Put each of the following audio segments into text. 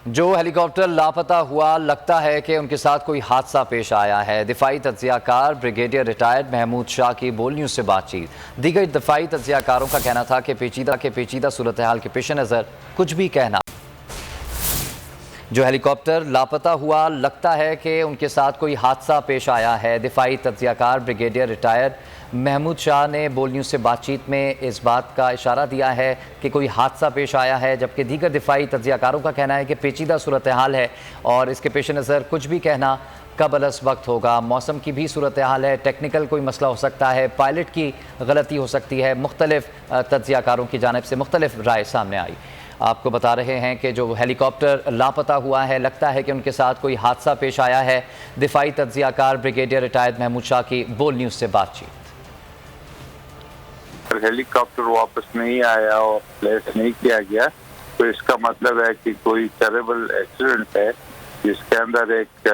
جو ہیلی کاپٹر لاپتہ ہوا لگتا ہے کہ ان کے ساتھ کوئی حادثہ پیش آیا ہے۔ دفاعی تجزیہ کار بریگیڈیئر ریٹائرڈ محمود شاہ کی بول نیوز سے بات چیت۔ دیگر دفاعی تجزیہ کاروں کا کہنا تھا کہ پیچیدہ صورتحال کے پیش نظر کچھ بھی کہنا۔ جو ہیلی کاپٹر لاپتہ ہوا لگتا ہے کہ ان کے ساتھ کوئی حادثہ پیش آیا ہے۔ دفاعی تجزیہ کار بریگیڈیئر ریٹائرڈ محمود شاہ نے بول نیوز سے بات چیت میں اس بات کا اشارہ دیا ہے کہ کوئی حادثہ پیش آیا ہے، جبکہ دیگر دفاعی تجزیہ کاروں کا کہنا ہے کہ پیچیدہ صورتحال ہے اور اس کے پیش نظر کچھ بھی کہنا قبل از وقت ہوگا۔ موسم کی بھی صورتحال ہے، ٹیکنیکل کوئی مسئلہ ہو سکتا ہے، پائلٹ کی غلطی ہو سکتی ہے۔ مختلف تجزیہ کاروں کی جانب سے مختلف رائے سامنے آئی۔ آپ کو بتا رہے ہیں کہ جو ہیلی کاپٹر لاپتہ ہوا ہے لگتا ہے کہ ان کے ساتھ کوئی حادثہ پیش آیا ہے۔ دفاعی تجزیہ کار بریگیڈیئر ریٹائرڈ محمود شاہ کی بول نیوز سے بات چیت۔ ہیلی کاپٹر واپس نہیں آیا اور پلیس نہیں کیا گیا تو اس کا مطلب ہے کہ کوئی ٹیریبل ایکسیڈنٹ ہے جس کے اندر ایک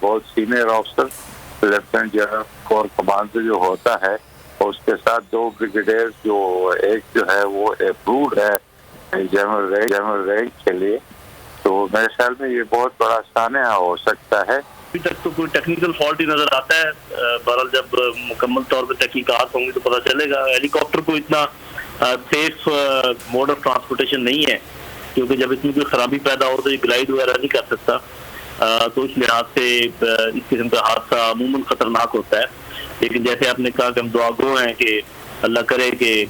بہت senior officer lieutenant general corps commander جو ہوتا ہے اور اس کے ساتھ دو بریگیڈیئر جو ایک جو ہے وہ اپروڈ ہے جنرل رینک کے لیے، تو میرے خیال میں یہ بہت بڑا سانحہ ہو سکتا ہے۔ ابھی تک تو کوئی ٹیکنیکل فالٹ ہی نظر آتا ہے، بہرحال جب مکمل طور پہ تحقیقات ہوں گی تو پتہ چلے گا۔ ہیلی کاپٹر کو اتنا سیف موڈ آف ٹرانسپورٹیشن نہیں ہے کیونکہ جب اس میں کوئی خرابی پیدا ہو تو یہ گلائڈ وغیرہ نہیں کر سکتا، تو اس لحاظ سے اس قسم کا حادثہ عموماً خطرناک ہوتا ہے۔ لیکن جیسے آپ نے کہا کہ ہم دعا گو ہیں کہ اللہ کرے کہ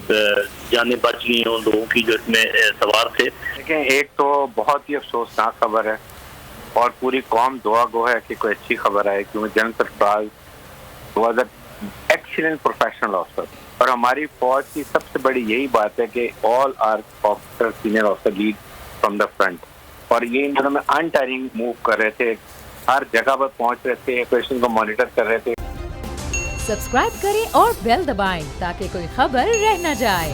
جانیں بچ گئی ہیں ان لوگوں کی جو اس میں سوار تھے۔ لیکن ایک تو بہت ہی افسوسناک خبر ہے اور پوری قوم دعا گو ہے کہ کوئی اچھی خبر آئے، کیونکہ general Sarfaraz was an excellent professional officer اور ہماری فوج کی سب سے بڑی یہی بات ہے کہ all are officer senior officer lead from the front, اور یہ ان دنوں میں انٹائرنگ موو کر رہے تھے، ہر جگہ پر پہنچ رہے تھے، آپریشن کو مانیٹر کر رہے تھے۔ سبسکرائب کریں اور بیل دبائیں تاکہ کوئی خبر رہ نہ جائے۔